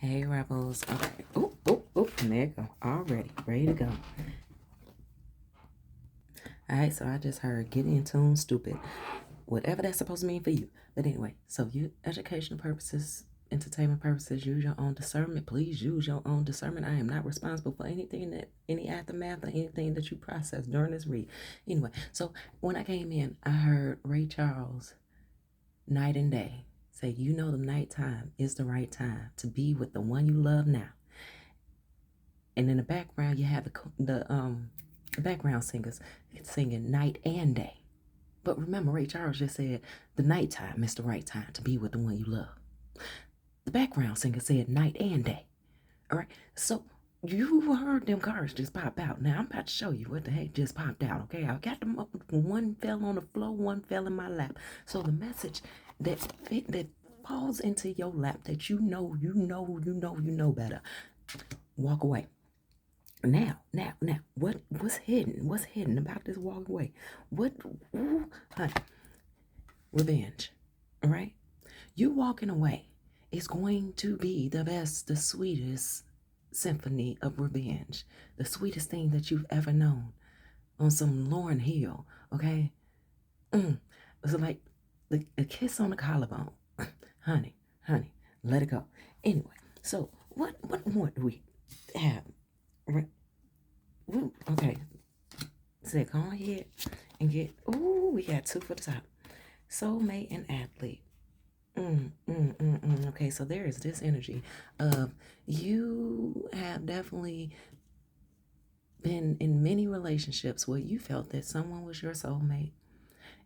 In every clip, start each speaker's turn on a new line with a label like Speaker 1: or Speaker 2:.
Speaker 1: Hey, Rebels. Okay. Oh, oh, oh. And there you go. Already. Ready to go. All right. So I just heard get in tune, stupid. Whatever that's supposed to mean for you. But anyway, so you, educational purposes, entertainment purposes, use your own discernment. Please use your own discernment. I am not responsible for anything that, any aftermath or anything that you process during this read. Anyway, so when I came in, I heard Ray Charles, night and day, say, you know, the nighttime is the right time to be with the one you love now. And in the background, you have the background singers singing night and day. But remember, Ray Charles just said the nighttime is the right time to be with the one you love. The background singer said night and day. All right, so you heard them cards just pop out. Now I'm about to show you what the heck just popped out. Okay, I got them up. One fell on the floor, one fell in my lap. So the message that falls into your lap that you know better. Walk away. Now, what's hidden? What's hidden about this walk away? What, honey, revenge, all right? You walking away is going to be the best, the sweetest symphony of revenge, the sweetest thing that you've ever known on some Lauryn Hill, okay? It's like a kiss on the collarbone. honey, let it go. Anyway, so what more do we have? Okay, so go ahead and get, we got two for the top. Soulmate and athlete. Okay, so there is this energy of you have definitely been in many relationships where you felt that someone was your soulmate.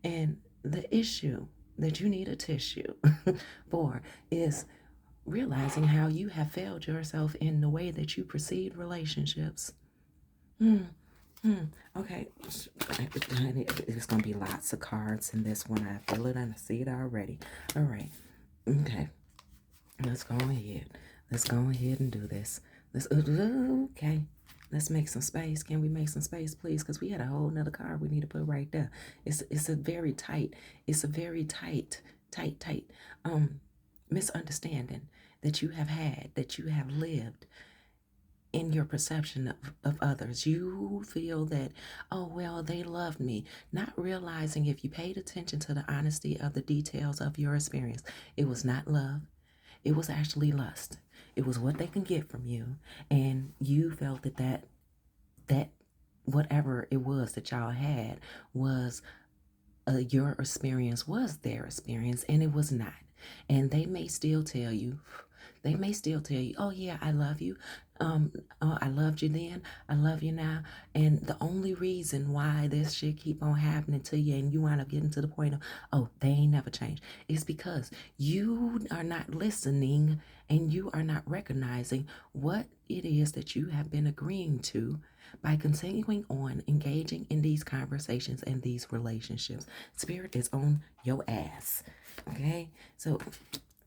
Speaker 1: And the issue that you need a tissue for is realizing how you have failed yourself in the way that you perceive relationships. Okay, it's gonna be lots of cards in this one. I feel it and I see it already. All right, okay, let's go ahead. Let's go ahead and do this. Okay. Let's make some space. Can we make some space, please? Because we had a whole nother card we need to put right there. It's a very tight. It's a very tight misunderstanding that you have had, that you have lived in your perception of others. You feel that, oh, well, they loved me, not realizing if you paid attention to the honesty of the details of your experience, it was not love. It was actually lust. It was what they can get from you. And you felt that whatever it was that y'all had was your experience was their experience, and it was not. And they may still tell you, oh yeah, I love you. I loved you then, I love you now. And the only reason why this shit keep on happening to you and you wind up getting to the point of, oh, they ain't never changed, is because you are not listening and you are not recognizing what it is that you have been agreeing to by continuing on engaging in these conversations and these relationships. Spirit is on your ass. Okay, so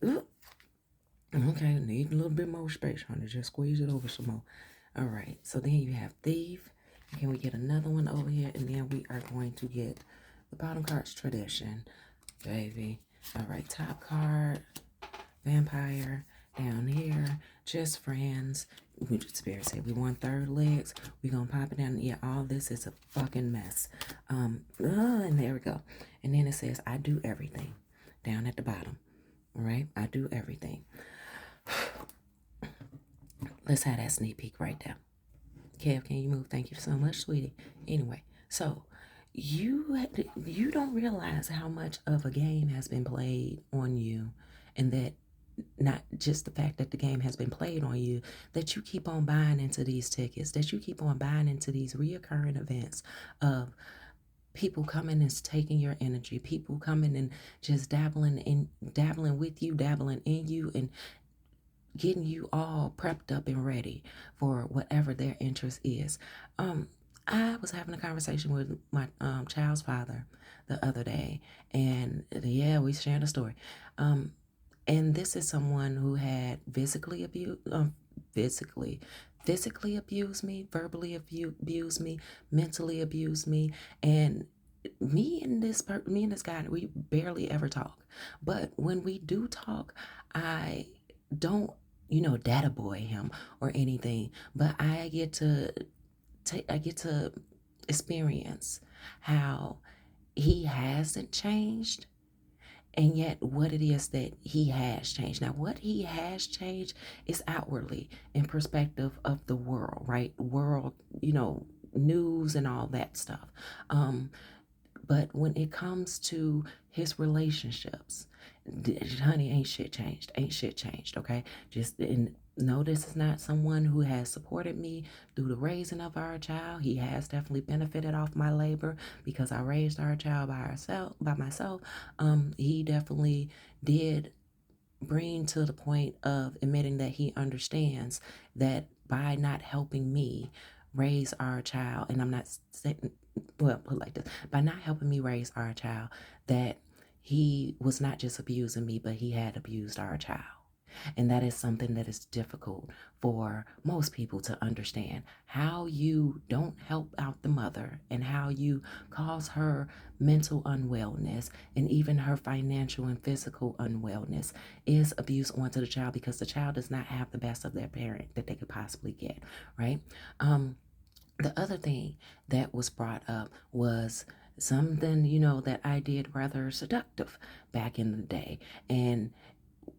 Speaker 1: okay, need a little bit more space, honey. Just squeeze it over some more. All right, so then you have thief. Can we get another one over here? And then we are going to get the bottom card's tradition, baby. All right, top card, vampire. Down here, just friends. We just Spirit say we want third legs. We gonna pop it down. Yeah, all this is a fucking mess. And there we go. And then it says I do everything down at the bottom. All right, I do everything. Let's have that sneak peek right there. Kev, can you move? Thank you so much, sweetie. Anyway, so you don't realize how much of a game has been played on you, and that not just the fact that the game has been played on you, that you keep on buying into these tickets, that you keep on buying into these reoccurring events of people coming and taking your energy, people coming and just dabbling with you, dabbling in you, and getting you all prepped up and ready for whatever their interest is. I was having a conversation with my child's father the other day, and yeah, we shared a story. And this is someone who had physically abused me, verbally abused me, mentally abused me, and me and this guy, we barely ever talk. But when we do talk, I don't data boy him or anything, but I get to experience how he hasn't changed, and yet what it is that he has changed. Now, what he has changed is outwardly in perspective of the world, right? World, news and all that stuff. Um, but when it comes to his relationships, honey, ain't shit changed. Ain't shit changed, okay? Just no, this is not someone who has supported me through the raising of our child. He has definitely benefited off my labor because I raised our child by myself. He definitely did bring to the point of admitting that he understands that by not helping me raise our child, and I'm not saying, well, put it like this, by not helping me raise our child, that he was not just abusing me, but he had abused our child. And that is something that is difficult for most people to understand. How you don't help out the mother and how you cause her mental unwellness and even her financial and physical unwellness is abuse onto the child, because the child does not have the best of their parent that they could possibly get, right? The other thing that was brought up was something, that I did rather seductive back in the day. And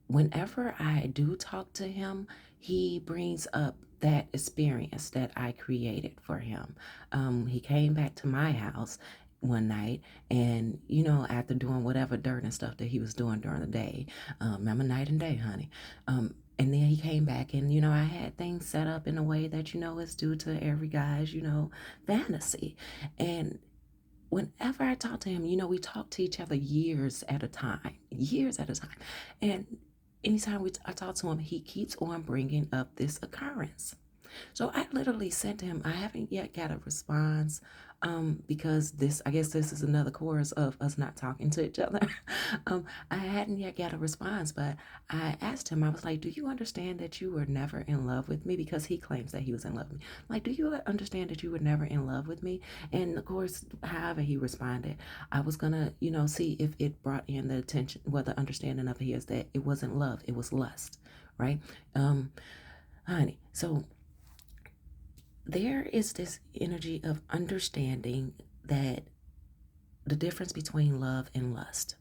Speaker 1: whenever I do talk to him, he brings up that experience that I created for him. He came back to my house one night, and after doing whatever dirt and stuff that he was doing during the day, remember night and day, honey. And then he came back, and I had things set up in a way that is due to every guy's fantasy. And whenever I talk to him, we talk to each other years at a time. And anytime I talk to him, he keeps on bringing up this occurrence. So I literally said to him, I haven't yet got a response, because I guess this is another chorus of us not talking to each other. I hadn't yet got a response, but I asked him, I was like, do you understand that you were never in love with me? Because he claims that he was in love with me. Like, do you understand that you were never in love with me? And of course, however he responded, I was gonna, see if it brought in the attention, well, the understanding of his that it wasn't love, it was lust, right? Honey, so there is this energy of understanding that the difference between love and lust,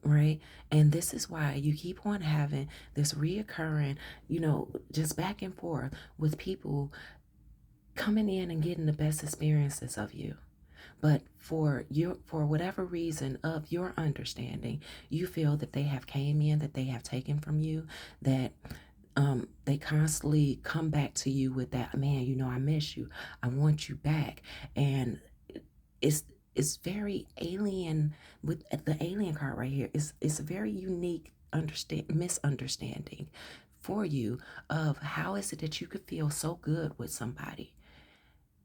Speaker 1: right? And this is why you keep on having this reoccurring, just back and forth with people coming in and getting the best experiences of you. But for whatever reason of your understanding, you feel that they have came in, that they have taken from you, that they constantly come back to you with that, man, I miss you, I want you back. And it's very alien. With the alien card right here, it's a very unique misunderstanding for you of how is it that you could feel so good with somebody,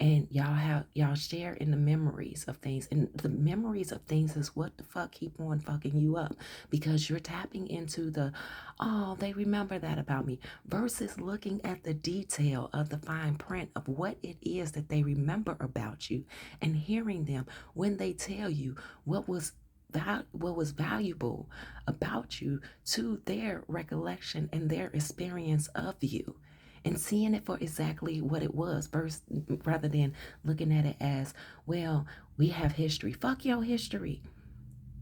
Speaker 1: and y'all share in the memories of things, and the memories of things is what the fuck keep on fucking you up, because you're tapping into the, oh, they remember that about me, versus looking at the detail of the fine print of what it is that they remember about you, and hearing them when they tell you what was valuable about you to their recollection and their experience of you, and seeing it for exactly what it was first, rather than looking at it as, well, we have history. Fuck your history.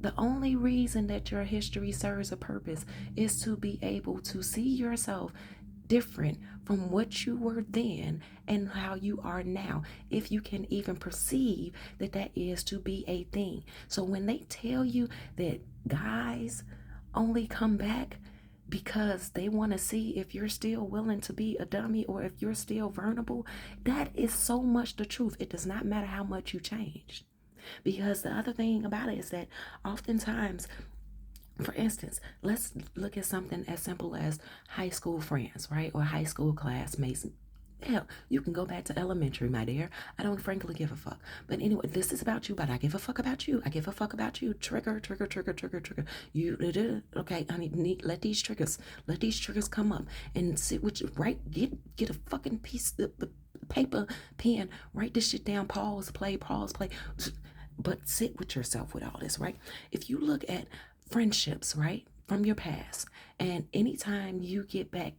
Speaker 1: The only reason that your history serves a purpose is to be able to see yourself different from what you were then and how you are now, if you can even perceive that that is to be a thing. So when they tell you that guys only come back because they want to see if you're still willing to be a dummy or if you're still vulnerable, that is so much the truth. It does not matter how much you change. Because the other thing about it is that oftentimes, for instance, let's look at something as simple as high school friends, right? Or high school classmates. Hell, you can go back to elementary, my dear. I don't frankly give a fuck. But anyway, this is about you, but I give a fuck about you. I give a fuck about you. Trigger, trigger, trigger, trigger, trigger. You, okay, honey, let these triggers come up and sit with you, right? Get a fucking piece of paper, pen, write this shit down, pause, play, but sit with yourself with all this, right? If you look at friendships, right? from your past. And anytime you get back,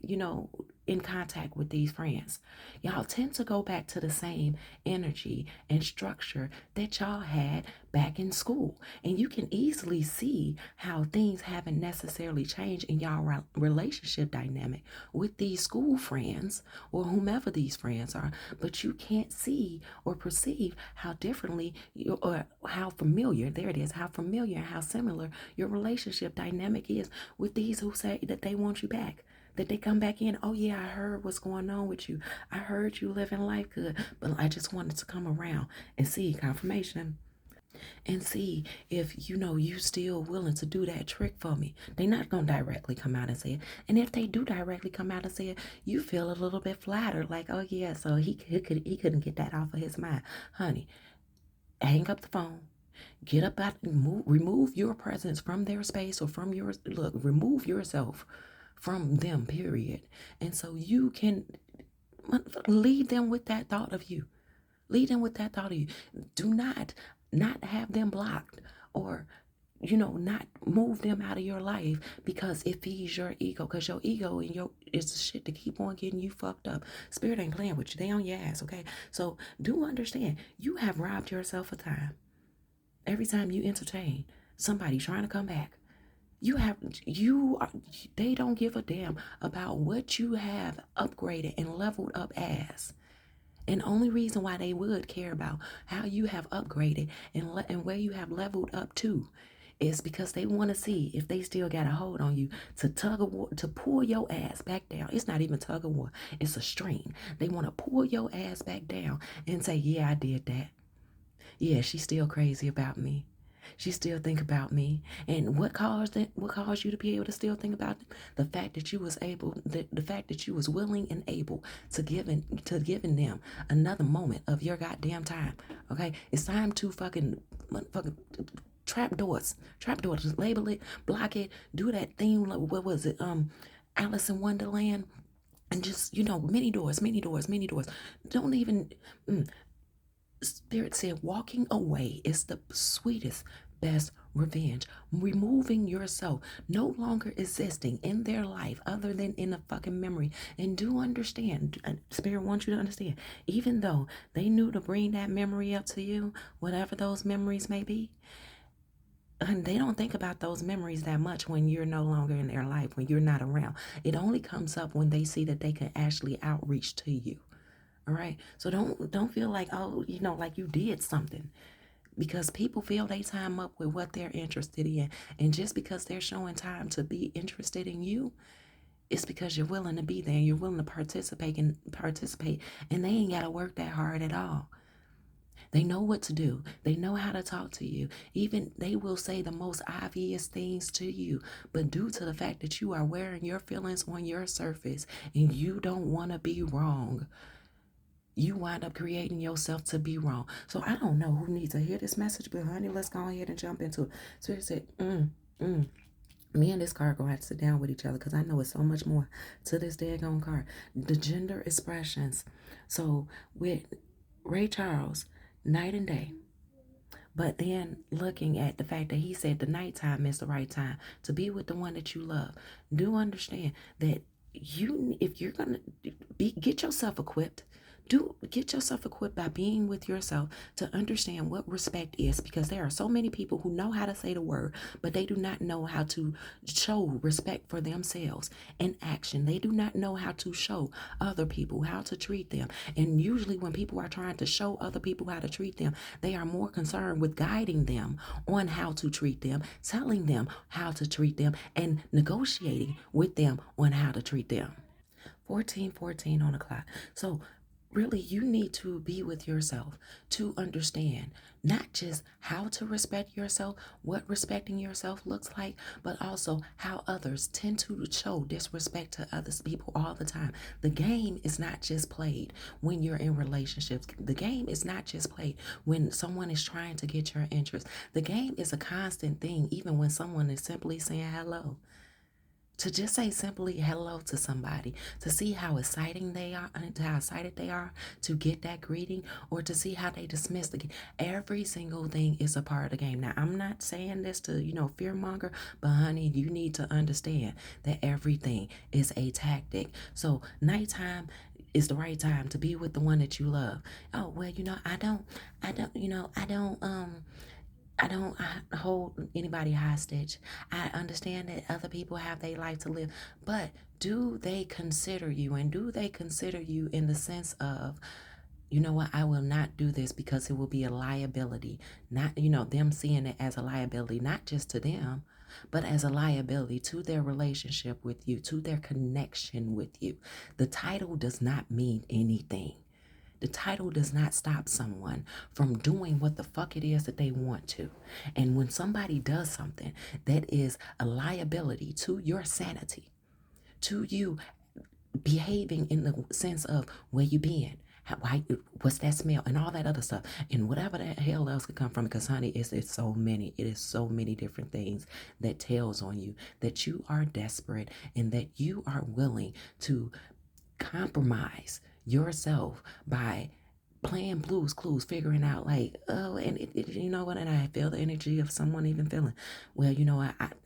Speaker 1: in contact with these friends, y'all tend to go back to the same energy and structure that y'all had back in school. And you can easily see how things haven't necessarily changed in y'all relationship dynamic with these school friends or whomever these friends are, but you can't see or perceive how differently or how familiar, there it is, how familiar and how similar your relationship dynamic is with these who say that they want you back. That they come back in, oh yeah, I heard what's going on with you. I heard you living life good, but I just wanted to come around and see confirmation and see if you still willing to do that trick for me. They not gonna directly come out and say it. And if they do directly come out and say it, you feel a little bit flattered, like, oh yeah, so he couldn't get that off of his mind. Honey, hang up the phone. Get up out and remove your presence from their space or from yours. Look, remove yourself from them, period. And so you can leave them with that thought of you. Lead them with that thought of you. Do not have them blocked or not move them out of your life because it feeds your ego. Because your ego and your is the shit to keep on getting you fucked up. Spirit ain't playing with you. They on your ass, okay? So do understand you have robbed yourself of time. Every time you entertain somebody trying to come back, they don't give a damn about what you have upgraded and leveled up as. And only reason why they would care about how you have upgraded and where you have leveled up to is because they want to see if they still got a hold on you to tug of war, to pull your ass back down. It's not even tug of war, it's a string. They want to pull your ass back down and say, yeah, I did that. Yeah, she's still crazy about me. She still think about me. And what caused it? What caused you to be able to still think about it? The fact that you was able, the fact that you was willing and able to giving them another moment of your goddamn time. Okay, it's time to fucking trap doors. Trap doors. Just label it, block it, do that thing. What was it? Alice in Wonderland. And just, many doors, many doors, many doors. Don't even. Spirit said, walking away is the sweetest, best revenge. Removing yourself, no longer existing in their life other than in a fucking memory. And do understand, Spirit wants you to understand, even though they knew to bring that memory up to you, whatever those memories may be, and they don't think about those memories that much when you're no longer in their life, when you're not around. It only comes up when they see that they can actually outreach to you. All right. So don't feel like, oh, like you did something, because people fill their time up with what they're interested in. And just because they're showing time to be interested in you, it's because you're willing to be there and you're willing to participate and they ain't gotta work that hard at all. They know what to do. They know how to talk to you. Even they will say the most obvious things to you. But due to the fact that you are wearing your feelings on your surface and you don't want to be wrong, you wind up creating yourself to be wrong. So I don't know who needs to hear this message, but honey, let's go ahead and jump into it. Spirit said, me and this card gonna have to sit down with each other because I know it's so much more to this daggone card. The gender expressions. So with Ray Charles, night and day. But then looking at the fact that he said the nighttime is the right time to be with the one that you love. Do understand that if you're gonna get yourself equipped, get yourself equipped by being with yourself to understand what respect is, because there are so many people who know how to say the word, but they do not know how to show respect for themselves in action. They do not know how to show other people how to treat them. And usually when people are trying to show other people how to treat them, they are more concerned with guiding them on how to treat them, telling them how to treat them, and negotiating with them on how to treat them. 14:14 on the clock. So really, you need to be with yourself to understand not just how to respect yourself, what respecting yourself looks like, but also how others tend to show disrespect to other people all the time. The game is not just played when you're in relationships. The game is not just played when someone is trying to get your interest. The game is a constant thing, even when someone is simply saying hello. to just say simply hello to somebody, to see how exciting they are, how excited they are to get that greeting, or to see how they dismiss the game. Every single thing is a part of the game. Now, I'm not saying this to, fear monger, but honey, you need to understand that everything is a tactic. So, nighttime is the right time to be with the one that you love. Oh, well, I don't, I don't hold anybody hostage. I understand that other people have their life to live, but do they consider you? And do they consider you in the sense of, you know what, I will not do this because it will be a liability. Not, them seeing it as a liability, not just to them, but as a liability to their relationship with you, to their connection with you. The title does not mean anything. The title does not stop someone from doing what the fuck it is that they want to. And when somebody does something that is a liability to your sanity, to you behaving in the sense of where you been, why, what's that smell, and all that other stuff, and whatever the hell else could come from. Because honey, it's so many. It is so many different things that tells on you that you are desperate and that you are willing to compromise yourself by playing Blues Clues, figuring out like, oh, and you know what, and I feel the energy of someone even feeling, well,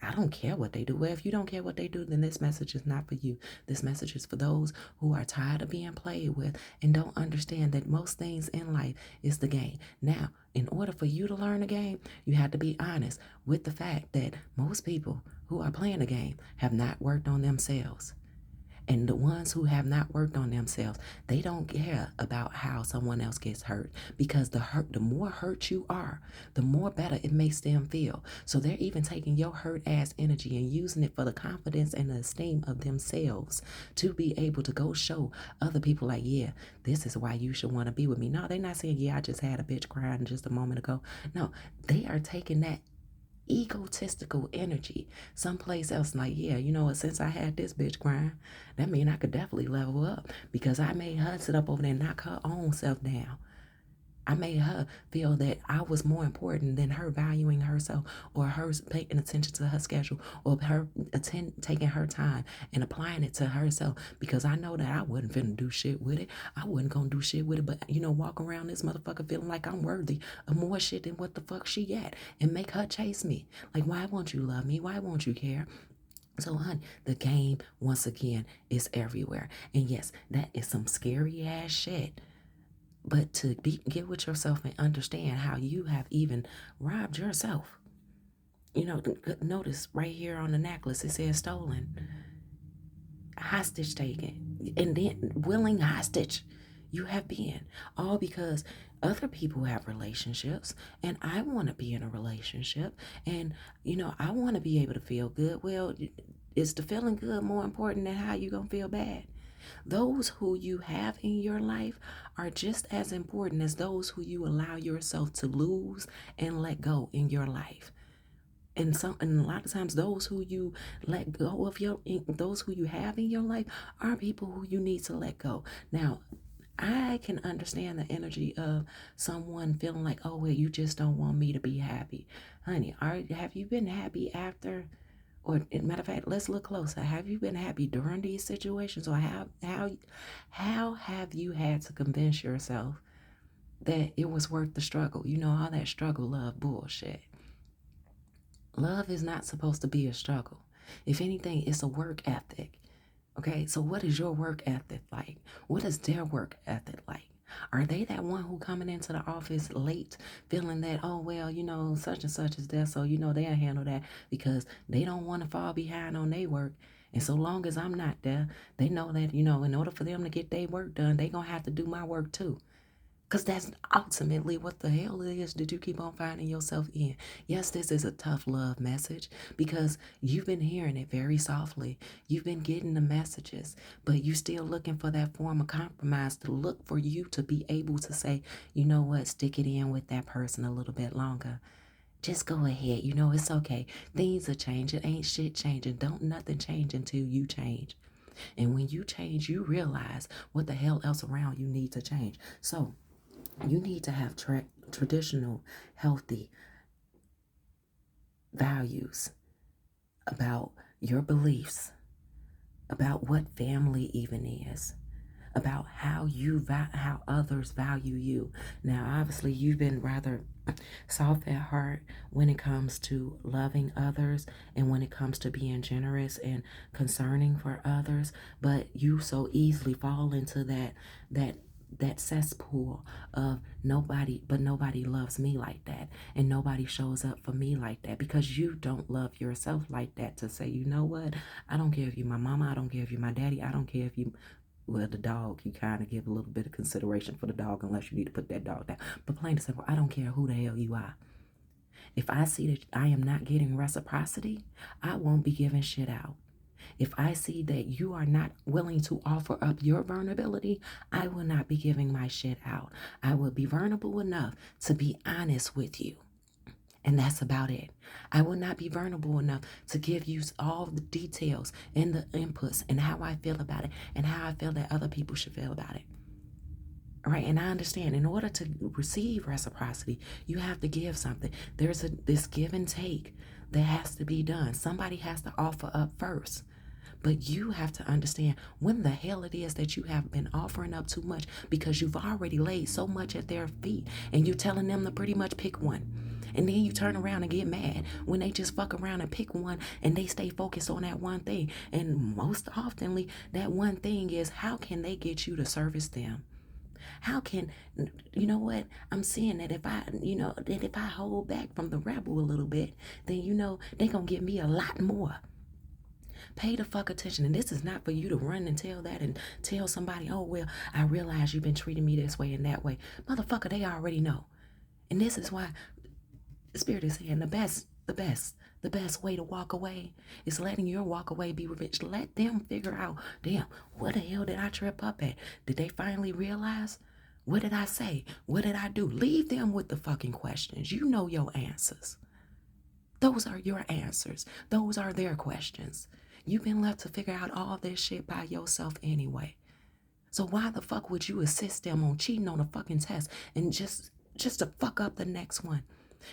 Speaker 1: I don't care what they do. Well, if you don't care what they do, then this message is not for you. This message is for those who are tired of being played with and don't understand that most things in life is the game. Now, in order for you to learn a game, you have to be honest with the fact that most people who are playing the game have not worked on themselves. And the ones who have not worked on themselves, they don't care about how someone else gets hurt, because the more hurt you are, the more better it makes them feel. So they're even taking your hurt ass energy and using it for the confidence and the esteem of themselves to be able to go show other people like, yeah, this is why you should want to be with me. No, they're not saying, yeah, I just had a bitch crying just a moment ago. No, they are taking that egotistical energy someplace else. Like, yeah, you know what, since I had this bitch crying, that mean I could definitely level up because I made her sit up over there and knock her own self down. I made her feel that I was more important than her valuing herself, or her paying attention to her schedule, or her taking her time and applying it to herself, because I know that I wasn't finna do shit with it. I wasn't gonna do shit with it, but walk around this motherfucker feeling like I'm worthy of more shit than what the fuck she got, and make her chase me. Like, why won't you love me? Why won't you care? So, honey, the game, once again, is everywhere. And yes, that is some scary ass shit. But to get with yourself and understand how you have even robbed yourself. Notice right here on the necklace, it says stolen, hostage taken, and then willing hostage. You have been, all because other people have relationships and I want to be in a relationship, and I want to be able to feel good. Well, is the feeling good more important than how you gonna feel bad? Those who you have in your life are just as important as those who you allow yourself to lose and let go in your life. And a lot of times those who you let go of those who you have in your life are people who you need to let go. Now, I can understand the energy of someone feeling like, oh, well, you just don't want me to be happy. Honey, have you been happy after? Or, matter of fact, let's look closer. Have you been happy during these situations, or how have you had to convince yourself that it was worth the struggle? All that struggle love bullshit. Love is not supposed to be a struggle. If anything, it's a work ethic. Okay, so what is your work ethic like? What is their work ethic like? Are they that one who coming into the office late feeling that, oh, well, such and such is there, so, they'll handle that because they don't want to fall behind on their work. And so long as I'm not there, they know that, in order for them to get their work done, they going to have to do my work too. Because that's ultimately what the hell it is that you keep on finding yourself in. Yes, this is a tough love message because you've been hearing it very softly. You've been getting the messages, but you still looking for that form of compromise to look for you to be able to say, you know what, stick it in with that person a little bit longer. Just go ahead. It's okay. Things are changing. Ain't shit changing. Don't nothing change until you change. And when you change, you realize what the hell else around you need to change. So, you need to have traditional, healthy values about your beliefs, about what family even is, about how others value you. Now, obviously, you've been rather soft at heart when it comes to loving others and when it comes to being generous and concerning for others, but you so easily fall into that that cesspool of nobody loves me like that, and nobody shows up for me like that, because you don't love yourself like that to say, you know what, I don't care if you my mama, I don't care if you my daddy, I don't care if you, well, the dog, you kind of give a little bit of consideration for the dog unless you need to put that dog down. But plain and simple, I don't care who the hell you are. If I see that I am not getting reciprocity, I won't be giving shit out. If I see that you are not willing to offer up your vulnerability, I will not be giving my shit out. I will be vulnerable enough to be honest with you. And that's about it. I will not be vulnerable enough to give you all the details and the inputs and how I feel about it and how I feel that other people should feel about it. All right, and I understand in order to receive reciprocity, you have to give something. There's this give and take that has to be done. Somebody has to offer up first. But you have to understand when the hell it is that you have been offering up too much, because you've already laid so much at their feet and you're telling them to pretty much pick one. And then you turn around and get mad when they just fuck around and pick one and they stay focused on that one thing. And most oftenly, that one thing is, how can they get you to service them? How can, you know what? I'm seeing that if I hold back from the rebel a little bit, then they gonna give me a lot more. Pay the fuck attention. And this is not for you to run and tell that and tell somebody, oh, well, I realize you've been treating me this way and that way. Motherfucker, they already know. And this is why the Spirit is saying the best way to walk away is letting your walk away be revenge. Let them figure out, damn, what the hell did I trip up at? Did they finally realize? What did I say? What did I do? Leave them with the fucking questions. You know your answers. Those are your answers. Those are their questions. You've been left to figure out all this shit by yourself anyway. So why the fuck would you assist them on cheating on a fucking test and just to fuck up the next one?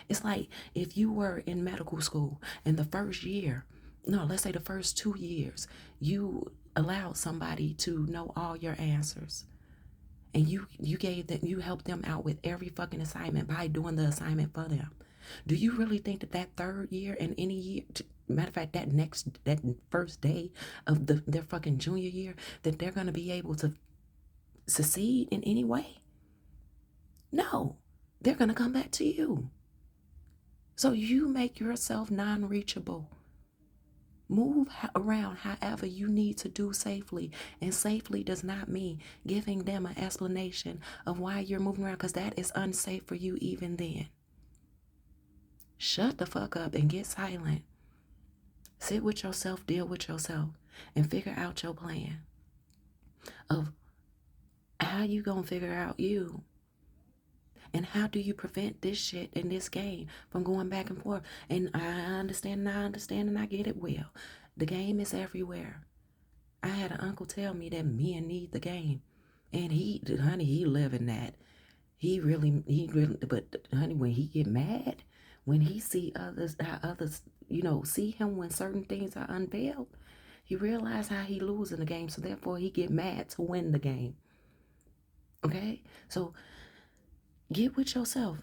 Speaker 1: It's like if you were in medical school and the first year, no, let's say the first 2 years, you allowed somebody to know all your answers. And you helped them out with every fucking assignment by doing the assignment for them. Do you really think that third year and any year, matter of fact, that first day of their fucking junior year, that they're gonna be able to succeed in any way? No, they're gonna come back to you. So you make yourself non-reachable. Move around however you need to do safely. And safely does not mean giving them an explanation of why you're moving around, because that is unsafe for you even then. Shut the fuck up and get silent. Sit with yourself, deal with yourself, and figure out your plan of how you gonna figure out you. And how do you prevent this shit in this game from going back and forth? And I understand, and I get it well. The game is everywhere. I had an uncle tell me that men need the game. And he live in that. He really, but honey, when he get mad, when he see how others, see him when certain things are unveiled, he realize how he losing the game. So therefore he get mad to win the game. Okay? So get with yourself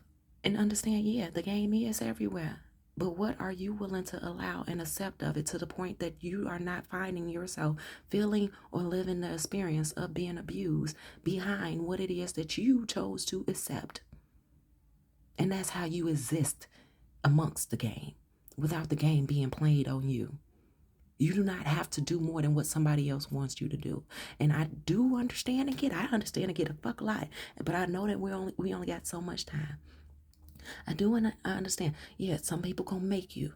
Speaker 1: and understand, yeah, the game is everywhere. But what are you willing to allow and accept of it to the point that you are not finding yourself feeling or living the experience of being abused behind what it is that you chose to accept? And that's how you exist amongst the game without the game being played on you. You do not have to do more than what somebody else wants you to do. And I do understand and get a fuck lot. But I know that we only got so much time. I understand. Yeah, some people gonna make you.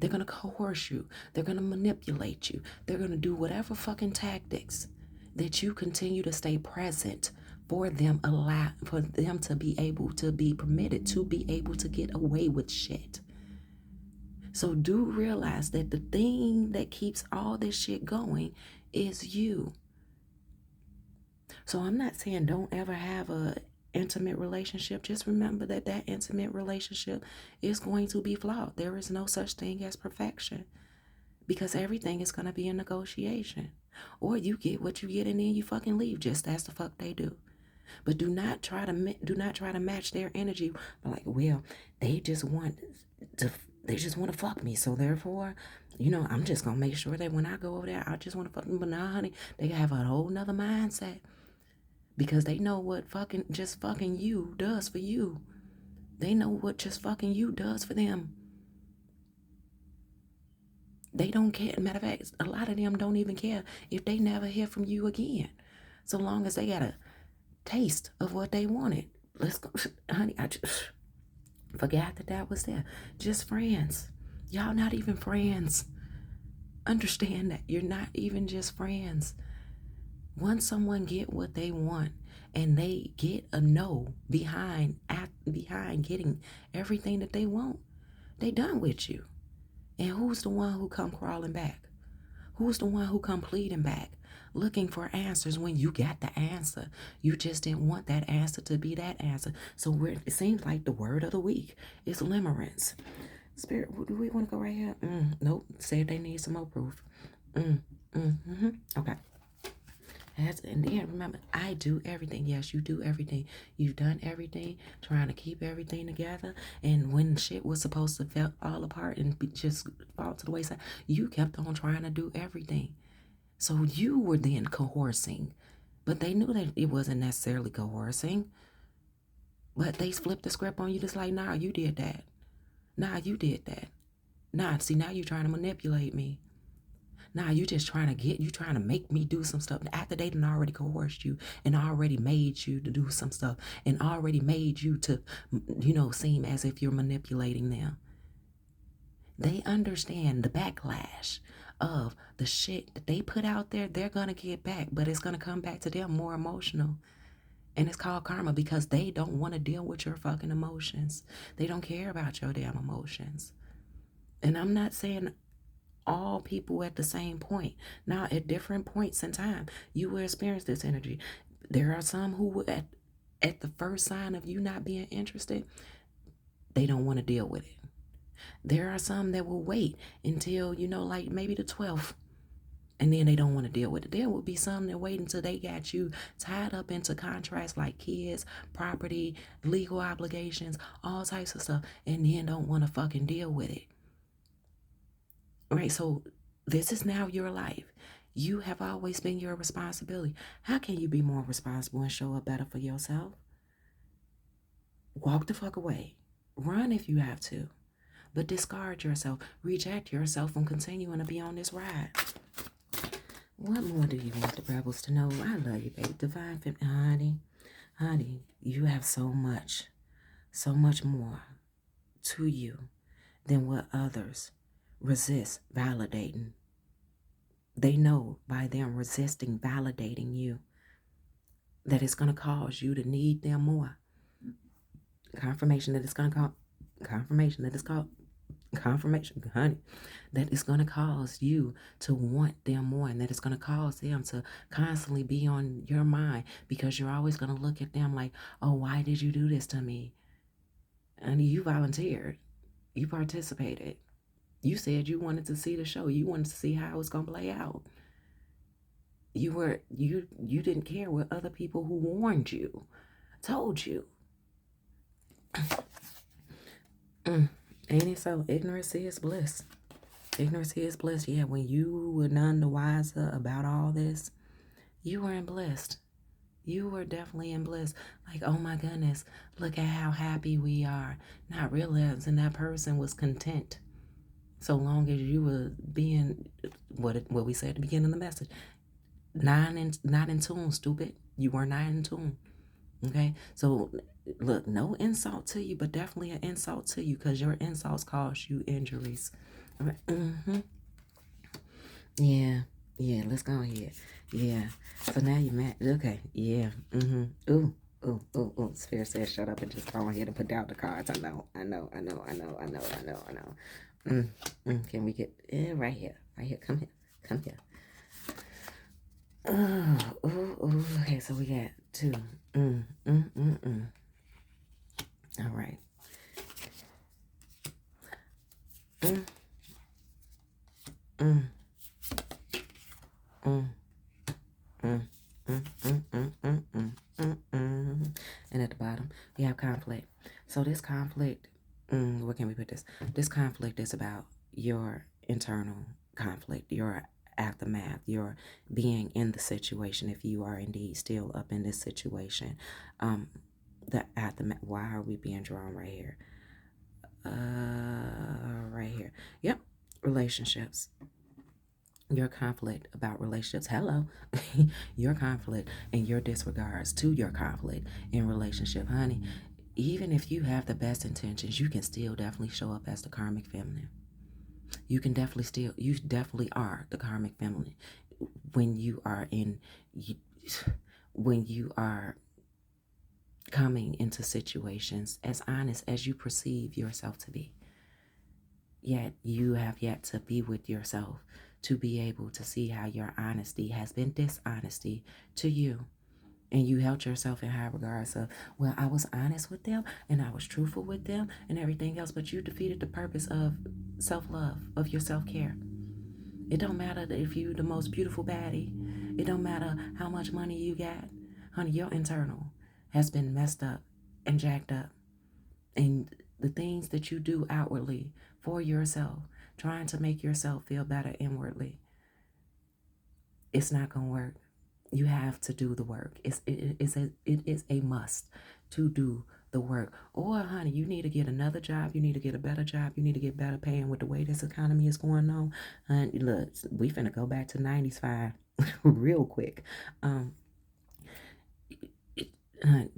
Speaker 1: They're gonna coerce you. They're gonna manipulate you. They're gonna do whatever fucking tactics that you continue to stay present for them to be able to be permitted to be able to get away with shit. So do realize that the thing that keeps all this shit going is you. So I'm not saying don't ever have a intimate relationship. Just remember that intimate relationship is going to be flawed. There is no such thing as perfection. because everything is going to be a negotiation. Or you get what you get and then you fucking leave, just as the fuck they do. But do not try to match their energy. Like, well, they just want to they just want to fuck me. So therefore, I'm just gonna make sure that when I go over there, I just want to fuck them. But nah, honey, they have a whole nother mindset because they know what just fucking you does for you. They know what just fucking you does for them. They don't care. Matter of fact, a lot of them don't even care if they never hear from you again. So long as they got a taste of what they wanted. Let's go. Honey, I just forgot that was there. Just friends. Y'all not even friends. Understand that you're not even just friends. Once someone get what they want and they get a no behind getting everything that they want, they done with you. And who's the one who come crawling back? Who's the one who come pleading back, looking for answers when you got the answer? You just didn't want that answer to be that answer. So it seems like the word of the week is limerence. Spirit, do we want to go right here? Nope. Said they need some more proof. Okay. And then remember, I do everything. Yes, you do everything. You've done everything, trying to keep everything together. And when shit was supposed to fall all apart and just fall to the wayside, you kept on trying to do everything. So you were then coercing. But they knew that it wasn't necessarily coercing. But they flipped the script on you just like, nah, you did that. Nah, you did that. Nah, see, now you're trying to manipulate me. Nah, you trying to make me do some stuff after they done already coerced you and already made you to do some stuff and already made you to, seem as if you're manipulating them. They understand the backlash of the shit that they put out there. They're going to get back, but it's going to come back to them more emotional. And it's called karma because they don't want to deal with your fucking emotions. They don't care about your damn emotions. And I'm not saying all people at the same point. Now, at different points in time, you will experience this energy. There are some who will, at the first sign of you not being interested, they don't want to deal with it. There are some that will wait until, like maybe the 12th, and then they don't want to deal with it. There will be some that wait until they got you tied up into contracts like kids, property, legal obligations, all types of stuff, and then don't want to fucking deal with it. Right, so this is now your life. You have always been your responsibility. How can you be more responsible and show up better for yourself? Walk the fuck away. Run if you have to. But discard yourself. Reject yourself from continuing to be on this ride. What more do you want the rebels to know? I love you, baby. Divine Feminine. Honey, you have so much more to you than what others resist validating. They know by them resisting validating you that it's going to cause you to need them more. Confirmation, honey, that it's going to cause you to want them more, and that it's going to cause them to constantly be on your mind because you're always going to look at them like, oh, why did you do this to me? And you volunteered. You participated. You said you wanted to see the show. You wanted to see how it was going to play out. You didn't care what other people who warned you told you. Ain't it so? Ignorance is bliss. Ignorance is bliss. Yeah, when you were none the wiser about all this, you were in bliss. You were definitely in bliss. Like, oh my goodness, look at how happy we are. Not realizing that person was content. So long as you were being, what we said at the beginning of the message, not in tune, stupid. You were not in tune. Okay? So, look, no insult to you, but definitely an insult to you because your insults cause you injuries. All right. Yeah, let's go ahead. Yeah. So now you're mad. Okay. Yeah. Ooh. Sphere says shut up and just go ahead and put down the cards. I know. Can we get right here? Right here. Come here. Okay, so we got 2. All right. And at the bottom, we have conflict. So this conflict, where can we put this? This conflict is about your internal conflict, your aftermath, your being in the situation. If you are indeed still up in this situation, the aftermath. Why are we being drawn right here? Right here. Yep, relationships. Your conflict about relationships. Hello. Your conflict and your disregards to your conflict in relationship, honey. Even if you have the best intentions, you can still definitely show up as the karmic feminine. You can definitely still, you definitely are the karmic feminine when you are when you are coming into situations as honest as you perceive yourself to be. Yet you have yet to be with yourself to be able to see how your honesty has been dishonesty to you. And you held yourself in high regards of, well, I was honest with them and I was truthful with them and everything else, but you defeated the purpose of self-love, of your self-care. It don't matter if you the most beautiful baddie. It don't matter how much money you got. Honey, your internal has been messed up and jacked up. And the things that you do outwardly for yourself, trying to make yourself feel better inwardly, it's not going to work. You have to do the work. It is a must to do the work. Or, honey, you need to get another job. You need to get a better job. You need to get better paying with the way this economy is going on. And look, we finna go back to 90s fine real quick.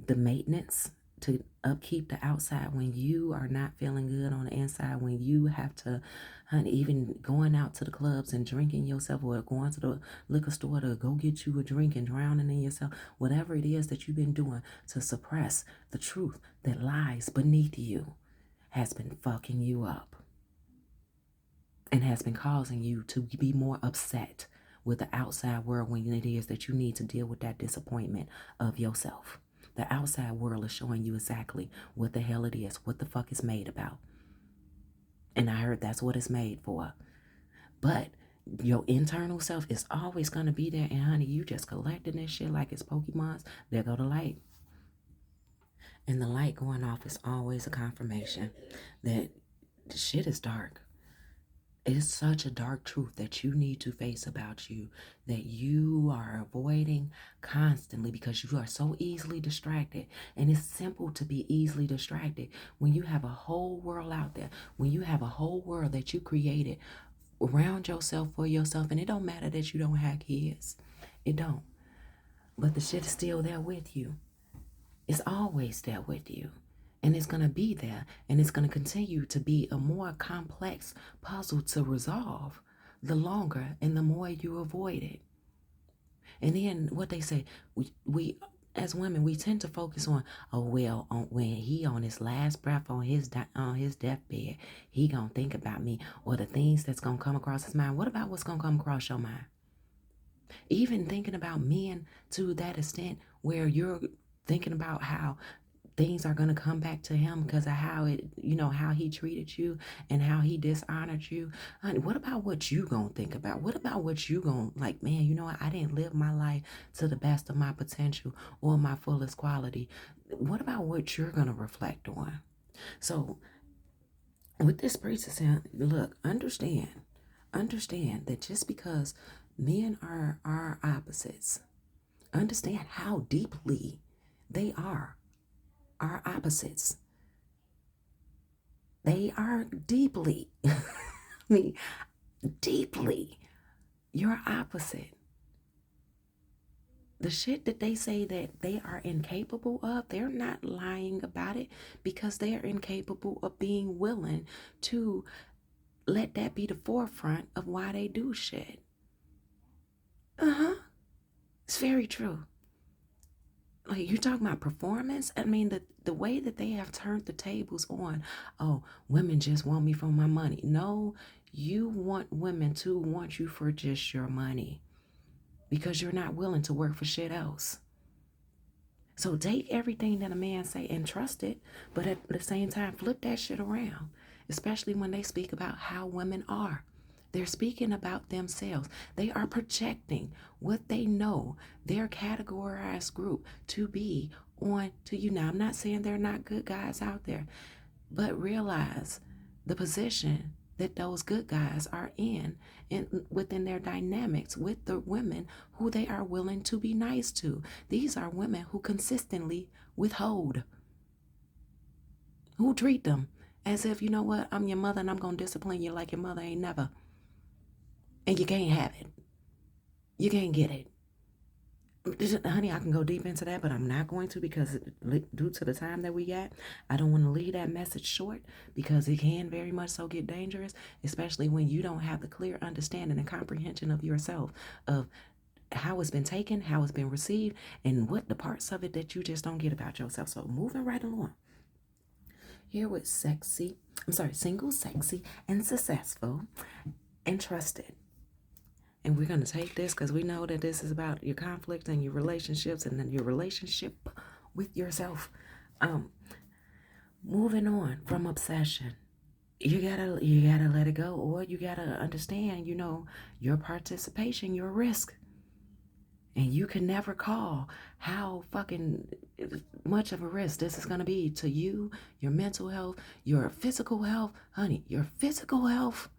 Speaker 1: The maintenance to upkeep the outside when you are not feeling good on the inside, when you have to, honey, even going out to the clubs and drinking yourself or going to the liquor store to go get you a drink and drowning in yourself, whatever it is that you've been doing to suppress the truth that lies beneath you has been fucking you up and has been causing you to be more upset with the outside world when it is that you need to deal with that disappointment of yourself. The outside world is showing you exactly what the hell it is, what the fuck it's made about. And I heard that's what it's made for. But your internal self is always going to be there. And honey, you just collecting this shit like it's Pokemons. There go the light. And the light going off is always a confirmation that the shit is dark. It is such a dark truth that you need to face about you that you are avoiding constantly because you are so easily distracted. And it's simple to be easily distracted when you have a whole world out there, when you have a whole world that you created around yourself for yourself. And it don't matter that you don't have kids. It don't. But the shit is still there with you. It's always there with you. And it's going to be there. And it's going to continue to be a more complex puzzle to resolve the longer and the more you avoid it. And then what they say, we as women, we tend to focus on, oh, well, when he on his last breath on his deathbed, he going to think about me or the things that's going to come across his mind. What about what's going to come across your mind? Even thinking about men to that extent where you're thinking about how things are going to come back to him because of how it, how he treated you and how he dishonored you. Honey, what about what you going to think about? What about what you going to like, man, you know what? I didn't live my life to the best of my potential or my fullest quality. What about what you're going to reflect on? So with this priestess, look, understand that just because men are opposites, understand how deeply they are opposites. They are deeply, I mean, deeply your opposite. The shit that they say that they are incapable of, they're not lying about it because they are incapable of being willing to let that be the forefront of why they do shit. It's very true. Like, you're talking about performance. I mean, the way that they have turned the tables on, oh, women just want me for my money. No, you want women to want you for just your money because you're not willing to work for shit else. So take everything that a man say and trust it, but at the same time, flip that shit around, especially when they speak about how women are. They're speaking about themselves. They are projecting what they know their categorized group to be on to you. Now, I'm not saying there are not good guys out there, but realize the position that those good guys are in within their dynamics with the women who they are willing to be nice to. These are women who consistently withhold, who treat them as if, you know what, I'm your mother and I'm going to discipline you like your mother ain't never. And you can't have it. You can't get it. Honey, I can go deep into that, but I'm not going to because due to the time that we got, I don't want to leave that message short because it can very much so get dangerous, especially when you don't have the clear understanding and comprehension of yourself, of how it's been taken, how it's been received, and what the parts of it that you just don't get about yourself. So moving right along. Here with single, sexy, and successful, and trusted. And we're going to take this because we know that this is about your conflict and your relationships and then your relationship with yourself. Moving on from obsession. You gotta let it go, or you gotta understand, your participation, your risk. And you can never call how fucking much of a risk this is gonna be to you, your mental health, your physical health, honey, your physical health.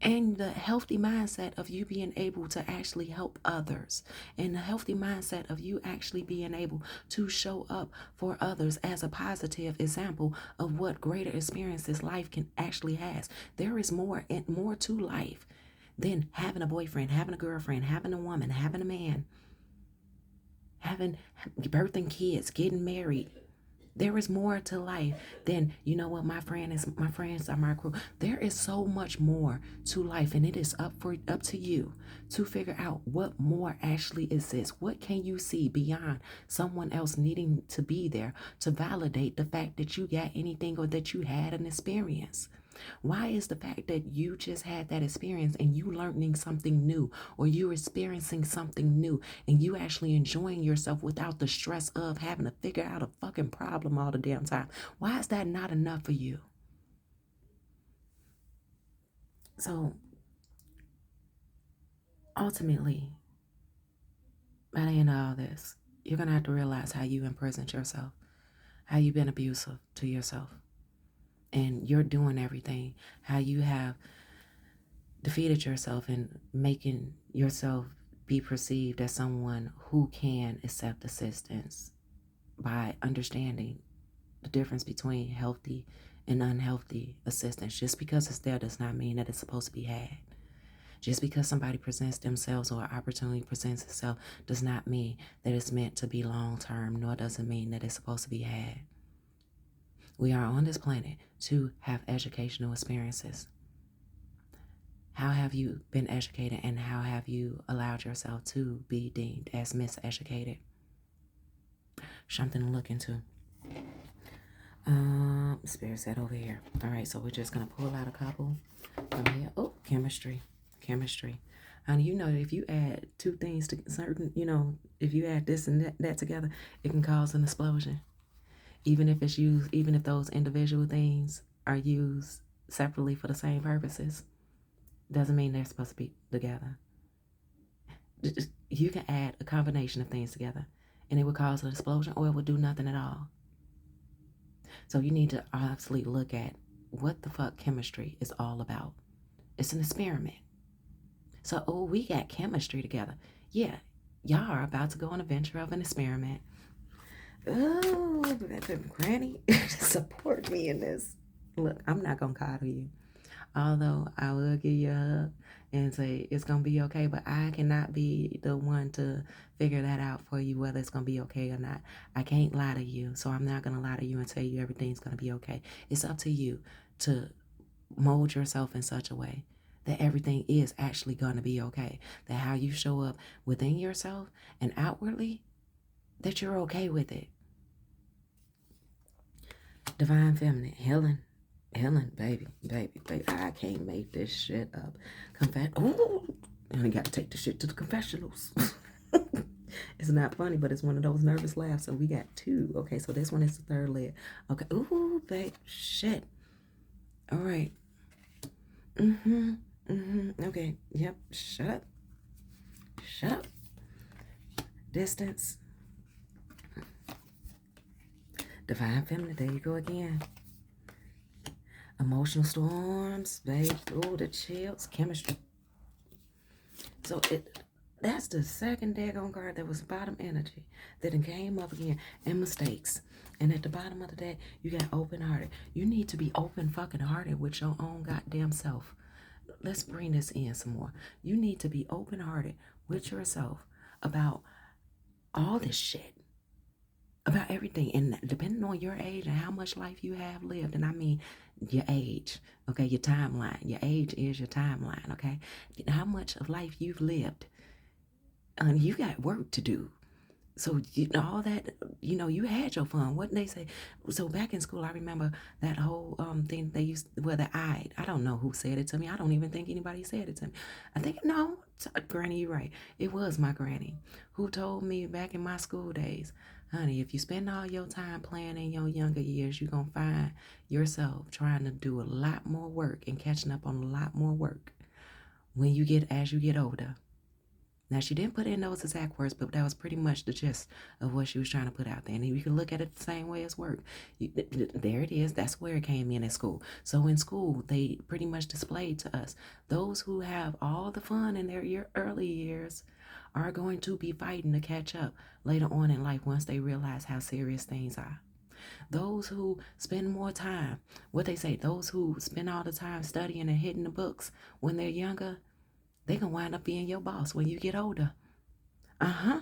Speaker 1: And the healthy mindset of you being able to actually help others. And the healthy mindset of you actually being able to show up for others as a positive example of what greater experiences life can actually has. There is more to life than having a boyfriend, having a girlfriend, having a woman, having a man, birthing kids, getting married. There is more to life than, my friends are my crew. There is so much more to life, and it is up to you to figure out what more actually exists. What can you see beyond someone else needing to be there to validate the fact that you got anything or that you had an experience? Why is the fact that you just had that experience and you learning something new, or you experiencing something new, and you actually enjoying yourself without the stress of having to figure out a fucking problem all the damn time? Why is that not enough for you? So ultimately, by the end of all this, you're going to have to realize how you imprisoned yourself, how you've been abusive to yourself, and you're doing everything, how you have defeated yourself in making yourself be perceived as someone who can accept assistance by understanding the difference between healthy and unhealthy assistance. Just because it's there does not mean that it's supposed to be had. Just because somebody presents themselves or an opportunity presents itself does not mean that it's meant to be long term, nor does it mean that it's supposed to be had. We are on this planet to have educational experiences. How have you been educated, and how have you allowed yourself to be deemed as miseducated? Something to look into. Spirit said over here. All right, so we're just going to pull out a couple from here. Oh, chemistry. And if you add two things to certain, if you add this and that together, it can cause an explosion. Even if those individual things are used separately for the same purposes, doesn't mean they're supposed to be together. You can add a combination of things together and it would cause an explosion, or it would do nothing at all. So you need to obviously look at what the fuck chemistry is all about. It's an experiment. So, we got chemistry together. Yeah, y'all are about to go on a venture of an experiment. Oh, Granny, support me in this. Look, I'm not going to coddle you. Although I will give you a hug and say it's going to be okay, but I cannot be the one to figure that out for you, whether it's going to be okay or not. I can't lie to you, so I'm not going to lie to you and tell you everything's going to be okay. It's up to you to mold yourself in such a way that everything is actually going to be okay. That how you show up within yourself and outwardly, that you're okay with it. Divine feminine, healing, baby. I can't make this shit up. I got to take the shit to the confessionals. It's not funny, but it's one of those nervous laughs. So we got two. Okay, so this one is the third leg. Okay, babe, shit. All right. Okay. Yep. Shut up. Shut up. Distance. Divine feminine. There you go again. Emotional storms, babe. Oh, the chills. Chemistry. So that's the second daggone card that was bottom energy that then came up again. And mistakes. And at the bottom of the deck, you got open hearted. You need to be open fucking hearted with your own goddamn self. Let's bring this in some more. You need to be open hearted with yourself about all this shit, about everything. And depending on your age and how much life you have lived, and I mean your age, okay, your timeline. Your age is your timeline, okay? How much of life you've lived, and you got work to do. So you know, all that, you had your fun. What they say? So back in school, I remember that whole thing they used. Well, I don't know who said it to me. I don't even think anybody said it to me. I think no, Granny, you're right. It was my granny who told me back in my school days, honey, if you spend all your time playing in your younger years, you're gonna find yourself trying to do a lot more work and catching up on a lot more work as you get older. Now, she didn't put in those exact words, but that was pretty much the gist of what she was trying to put out there. And you can look at it the same way as work. There it is. That's where it came in at school. So in school, they pretty much displayed to us those who have all the fun in their early years are going to be fighting to catch up later on in life once they realize how serious things are. Those who spend more time, what they say, those who spend all the time studying and hitting the books when they're younger, they gonna wind up being your boss when you get older. Uh-huh.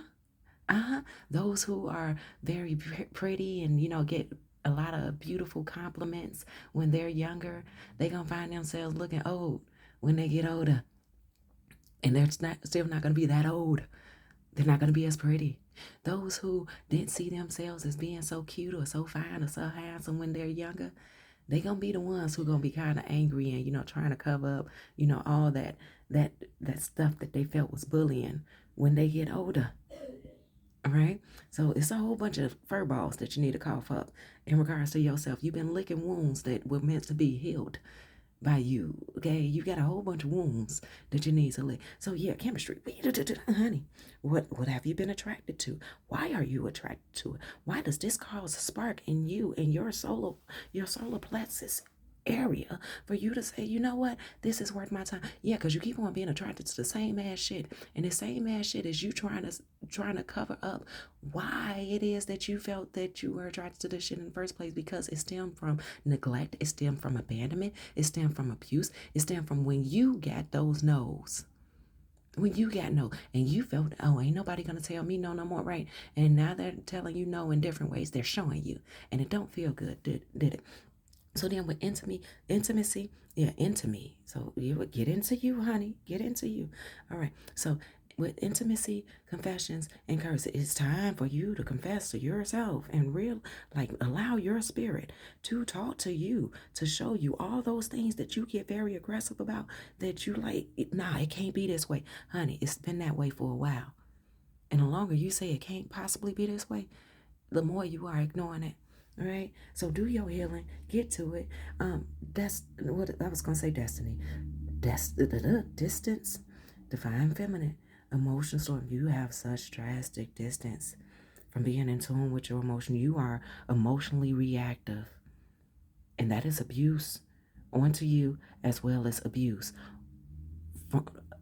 Speaker 1: Uh-huh. Those who are very pretty and get a lot of beautiful compliments when they're younger, they gonna find themselves looking old when they get older. And they're still not gonna be that old. They're not gonna be as pretty. Those who didn't see themselves as being so cute or so fine or so handsome when they're younger, they gonna be the ones who gonna be kind of angry and trying to cover up all that that stuff that they felt was bullying when they get older. All right, so it's a whole bunch of fur balls that you need to cough up in regards to yourself. You've been licking wounds that were meant to be healed by you. Okay, you got a whole bunch of wounds that you need to lick. So yeah, chemistry, honey. What have you been attracted to? Why are you attracted to it? Why does this cause a spark in you and your solar plexus area for you to say, you know what, this is worth my time? Yeah, because you keep on being attracted to the same ass shit, and the same ass shit is you trying to cover up why it is that you felt that you were attracted to this shit in the first place, because it stemmed from neglect, it stemmed from abandonment, it stemmed from abuse, it stemmed from when you got those no's. When you got no, and you felt, oh, ain't nobody gonna tell me no more, right? And now they're telling you no in different ways. They're showing you, and it don't feel good, did it? So then with intimacy, yeah, into me. So you would get into you, honey. Get into you. All right. So with intimacy, confessions, and curses, it's time for you to confess to yourself and allow your spirit to talk to you, to show you all those things that you get very aggressive about, that you like, nah, it can't be this way. Honey, it's been that way for a while. And the longer you say it can't possibly be this way, the more you are ignoring it. All right. So do your healing. Get to it. That's what I was gonna say. Destiny. Distance. Divine feminine. Emotional storm. You have such drastic distance from being in tune with your emotion. You are emotionally reactive, and that is abuse onto you, as well as abuse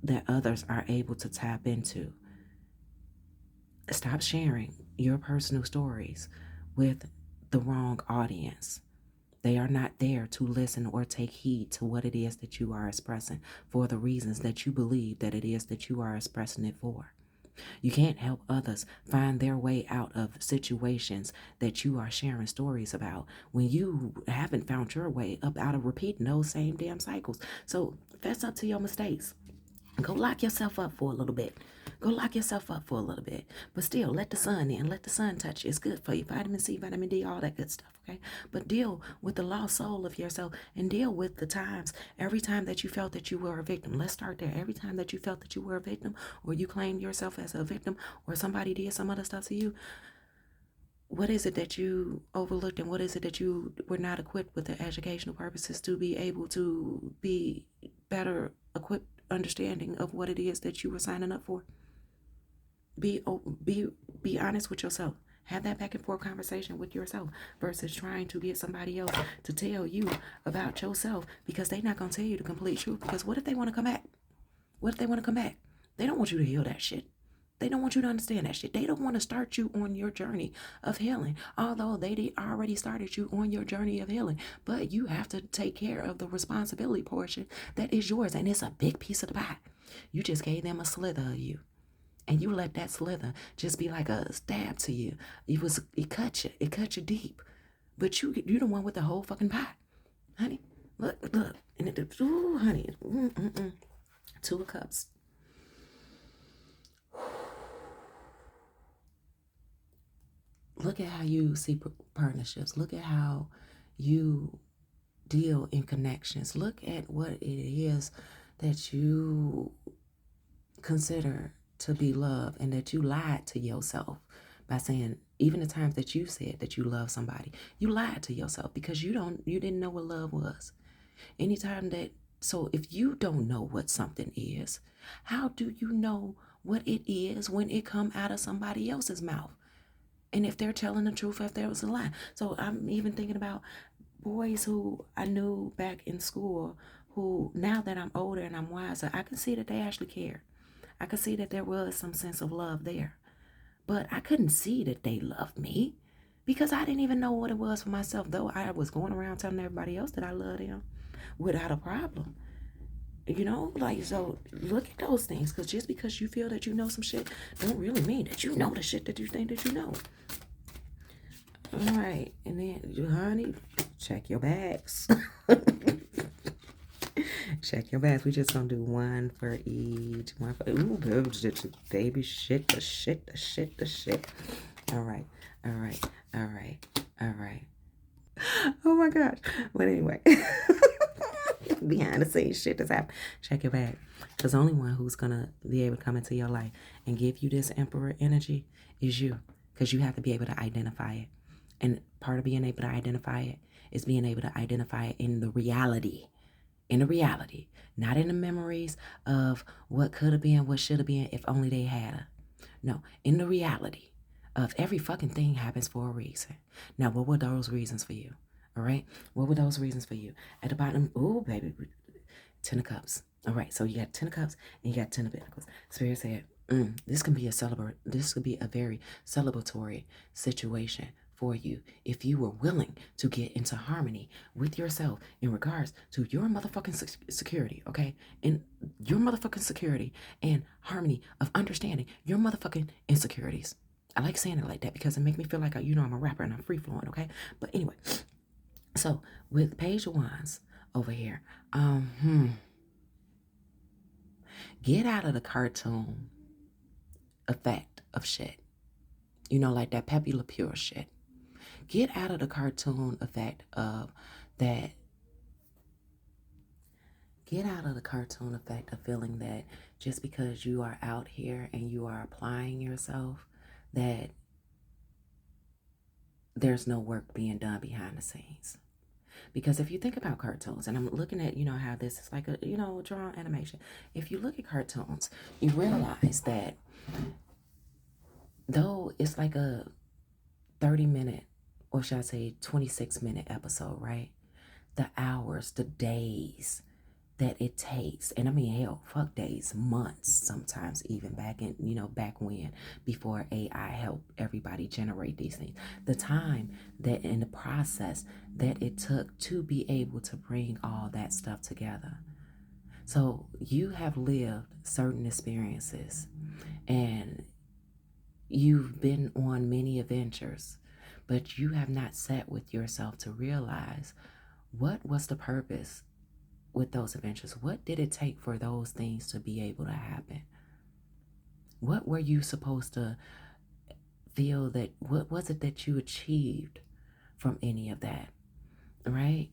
Speaker 1: that others are able to tap into. Stop sharing your personal stories with the wrong audience. They are not there to listen or take heed to what it is that you are expressing for the reasons that you believe that it is that you are expressing it for. You can't help others find their way out of situations that you are sharing stories about when you haven't found your way up out of repeating those same damn cycles. So fess up to your mistakes. Go lock yourself up for a little bit. Go lock yourself up for a little bit. But still, let the sun in. Let the sun touch you. It's good for you. Vitamin C, vitamin D, all that good stuff, okay? But deal with the lost soul of yourself, and deal with the times, every time that you felt that you were a victim. Let's start there. Every time that you felt that you were a victim, or you claimed yourself as a victim, or somebody did some other stuff to you, what is it that you overlooked, and what is it that you were not equipped with the educational purposes to be able to be better equipped understanding of what it is that you were signing up for? Be be be honest with yourself. Have that back and forth conversation with yourself versus trying to get somebody else to tell you about yourself, because they're not going to tell you the complete truth. Because what if they want to come back? What if they want to come back? They don't want you to heal that shit. They don't want you to understand that shit. They don't want to start you on your journey of healing, although they already started you on your journey of healing. But you have to take care of the responsibility portion that is yours, and it's a big piece of the pie. You just gave them a slither of you, and you let that slither just be like a stab to you. It cut you deep, but you the one with the whole fucking pie, honey. Look, and ooh, honey, 2 of Cups. Look at how you see partnerships. Look at how you deal in connections. Look at what it is that you consider to be love, and that you lied to yourself by saying, even the times that you said that you love somebody, you lied to yourself because you didn't know what love was. Anytime that, so if you don't know what something is, how do you know what it is when it come out of somebody else's mouth? And if they're telling the truth, if there was a lie. So I'm even thinking about boys who I knew back in school, who now that I'm older and I'm wiser, I can see that they actually care. I could see that there was some sense of love there. But I couldn't see that they loved me because I didn't even know what it was for myself, though I was going around telling everybody else that I loved them without a problem. Like, so look at those things, because just because you feel that you know some shit don't really mean that you know the shit that you think that you know. All right, and then, honey, check your bags. Check your bags. We just gonna do one for each. Ooh, baby, shit, the shit. All right. Oh my gosh. But anyway, behind the scenes shit that's happening. Check your bag. Because the only one who's gonna be able to come into your life and give you this emperor energy is you. Because you have to be able to identify it. And part of being able to identify it is being able to identify it in the reality. Not in the memories of what could have been, what should have been, if only they had a. No, in the reality of every fucking thing happens for a reason. Now, what were those reasons for you? All right? What were those reasons for you? At the bottom, ooh, baby, 10 of Cups. All right, so you got 10 of Cups and you got 10 of Pentacles. Spirit said, this could be a very celebratory situation for you if you were willing to get into harmony with yourself in regards to your motherfucking security, okay? And your motherfucking security and harmony of understanding your motherfucking insecurities. I like saying it like that because it makes me feel like, I'm a rapper and I'm free flowing, okay? But anyway, so with Page of Wands over here, get out of the cartoon effect of shit. Like that Pepe Le Pew shit. Get out of the cartoon effect of that. Get out of the cartoon effect of feeling that just because you are out here and you are applying yourself, that there's no work being done behind the scenes. Because if you think about cartoons, and I'm looking at, how this is like a, drawn animation. If you look at cartoons, you realize that though it's like a 30-minute, or should I say 26-minute episode, right? The hours, the days that it takes, and I mean, hell, fuck days, months, sometimes even back when, before AI helped everybody generate these things, the time that in the process that it took to be able to bring all that stuff together. So you have lived certain experiences and you've been on many adventures, but you have not sat with yourself to realize what was the purpose with those adventures. What did it take for those things to be able to happen? What were you supposed to feel that, what was it that you achieved from any of that, right?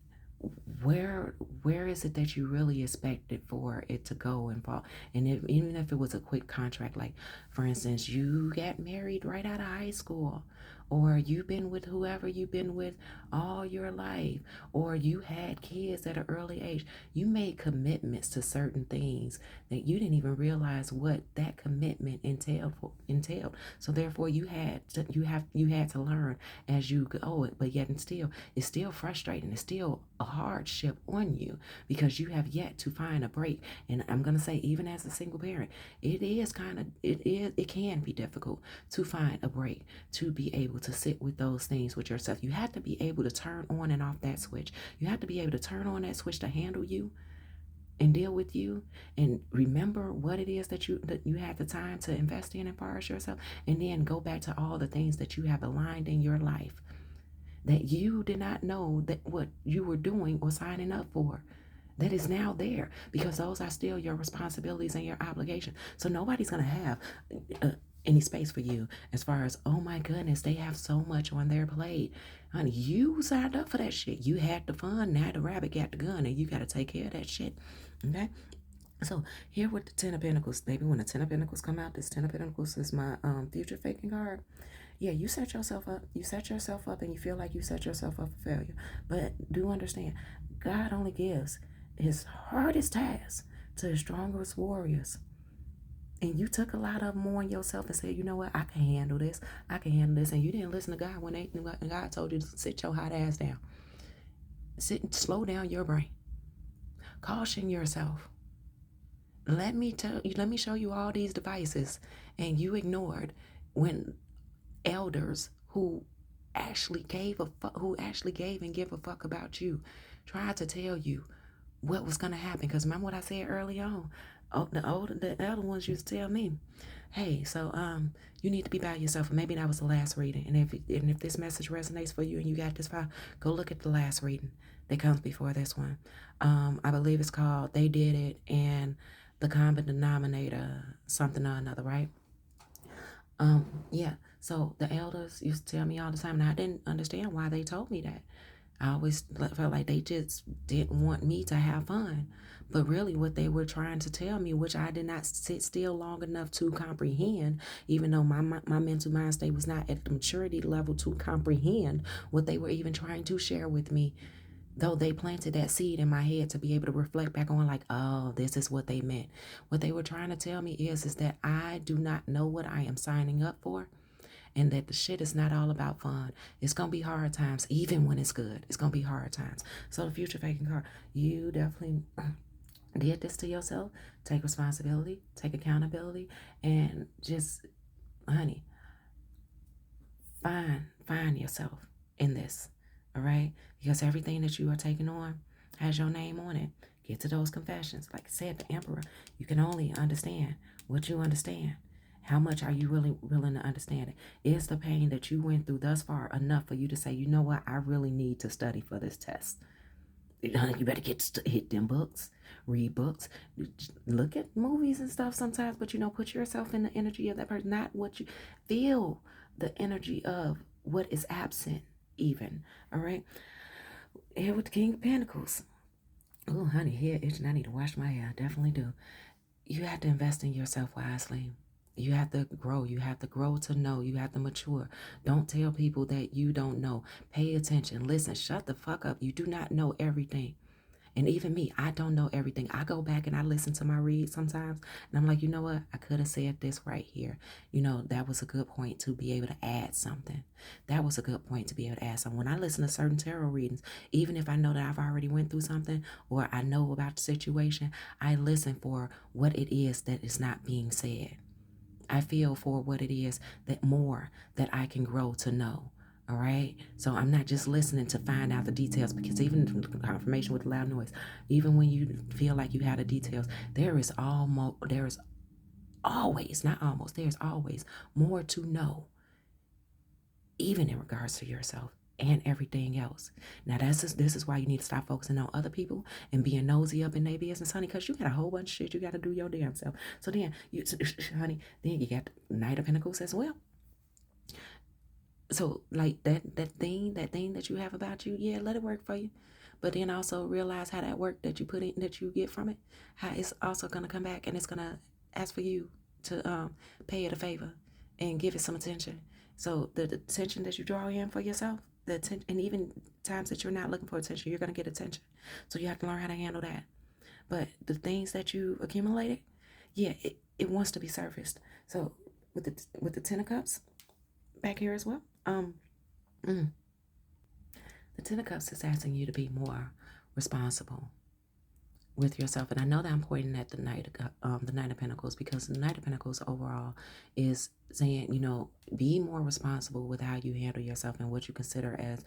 Speaker 1: where where is it that you really expected for it to go and fall? And even if it was a quick contract, like for instance, you got married right out of high school, or you've been with whoever you've been with all your life, or you had kids at an early age, you made commitments to certain things that you didn't even realize what that commitment entailed. So therefore you had to learn as you go it, but yet and still it's still frustrating. It's still a hardship on you because you have yet to find a break. And I'm gonna say, even as a single parent, it can be difficult to find a break, to be able to sit with those things with yourself. You have to be able to turn on and off that switch. You have to be able to turn on that switch to handle you and deal with you and remember what it is that you had the time to invest in and forest yourself, and then go back to all the things that you have aligned in your life that you did not know that what you were doing or signing up for, that is now there, because those are still your responsibilities and your obligation. So nobody's going to have uh, any space for you as far as, oh my goodness, they have so much on their plate. Honey, you signed up for that shit. You had the fun. Now the rabbit got the gun and you got to take care of that shit. Okay. So here with the Ten of Pentacles, baby, when the Ten of Pentacles come out, this Ten of Pentacles is my future faking card. Yeah, you set yourself up. You set yourself up and you feel like you set yourself up for failure. But do understand, God only gives his hardest tasks to his strongest warriors. And you took a lot of them on yourself and said, you know what, I can handle this. I can handle this. And you didn't listen to God when God told you to sit your hot ass down. Slow down your brain. Caution yourself. Let me show you all these devices, and you ignored when elders who actually gave and give a fuck about you tried to tell you what was going to happen. Because remember what I said early on, the elder ones used to tell me, hey, so you need to be by yourself. And maybe that was the last reading, and if this message resonates for you and you got this far, go look at the last reading that comes before this one. I believe it's called They Did It, and the common denominator something or another, right? Yeah. So the elders used to tell me all the time, and I didn't understand why they told me that. I always felt like they just didn't want me to have fun. But really, what they were trying to tell me, which I did not sit still long enough to comprehend, even though my mental mind state was not at the maturity level to comprehend what they were even trying to share with me, though they planted that seed in my head to be able to reflect back on, like, oh, this is what they meant. What they were trying to tell me is that I do not know what I am signing up for, and that the shit is not all about fun. It's gonna be hard times, even when it's good. It's gonna be hard times. So the future faking card, you definitely did this to yourself. Take responsibility, take accountability, and just, honey, find yourself in this. All right? Because everything that you are taking on has your name on it. Get to those confessions. Like I said, the Emperor, you can only understand what you understand. How much are you really willing to understand it? Is the pain that you went through thus far enough for you to say, you know what, I really need to study for this test? You better hit them books, read books, look at movies and stuff sometimes, but put yourself in the energy of that person, not what you feel, the energy of what is absent, even. All right. Here with the King of Pentacles. Oh, honey, hair itching. I need to wash my hair. I definitely do. You have to invest in yourself wisely. You have to grow. You have to grow to know. You have to mature. Don't tell people that you don't know. Pay attention. Listen. Shut the fuck up. You do not know everything. And even me, I don't know everything. I go back and I listen to my read sometimes, and I'm like, you know what? I could have said this right here. That was a good point to be able to add something. That was a good point to be able to add something. When I listen to certain tarot readings, even if I know that I've already went through something or I know about the situation, I listen for what it is that is not being said. I feel for what it is that I can grow to know. All right. So I'm not just listening to find out the details, because even the confirmation with the loud noise, even when you feel like you have the details, there's always, not almost, there's always more to know, even in regards to yourself and everything else. Now this is why you need to stop focusing on other people and being nosy up in their business, honey, because you got a whole bunch of shit you got to do your damn self. So then honey, then you got the Knight of Pentacles as well. So like that thing that you have about you, yeah, let it work for you. but then also realize how that work that you put in, that you get from it, how it's also going to come back and it's going to ask for you to pay it a favor and give it some attention. So the attention that you draw in for yourself, the attention, and even times that you're not looking for attention, you're going to get attention. So you have to learn how to handle that. But the things that you accumulated, yeah, it wants to be surfaced. So with the Ten of Cups back here as well, mm, the Ten of Cups is asking you to be more responsible with yourself. And I know that I'm pointing at the Knight of Pentacles, because the Knight of Pentacles overall is saying, be more responsible with how you handle yourself and what you consider as,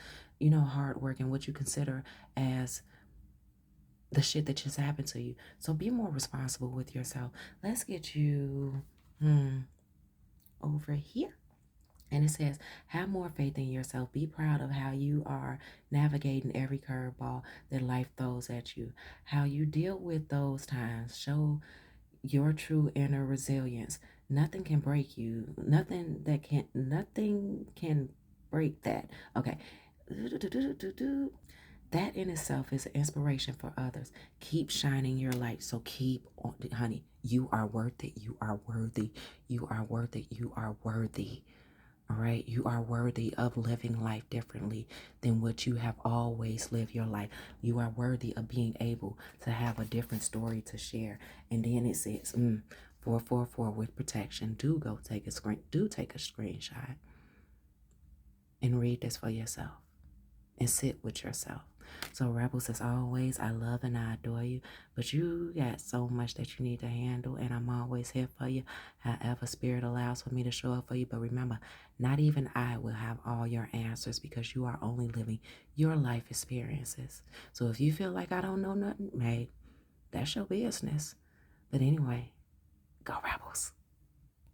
Speaker 1: hard work, and what you consider as the shit that just happened to you. So be more responsible with yourself. Let's get you over here. And it says, have more faith in yourself. Be proud of how you are navigating every curveball that life throws at you. How you deal with those times. Show your true inner resilience. Nothing can break you. Nothing can break that. Okay. That in itself is an inspiration for others. Keep shining your light. So keep on, honey. You are worth it. You are worthy. You are worth it. You are worthy. All right. You are worthy of living life differently than what you have always lived your life. You are worthy of being able to have a different story to share. And then it says, 444 with protection. Do take a screenshot and read this for yourself and sit with yourself. So rebels, as always, I love and I adore you, but you got so much that you need to handle, and I'm always here for you, however spirit allows for me to show up for you. But remember, not even I will have all your answers, because you are only living your life experiences. So if you feel like I don't know nothing, hey, that's your business. But anyway, go rebels.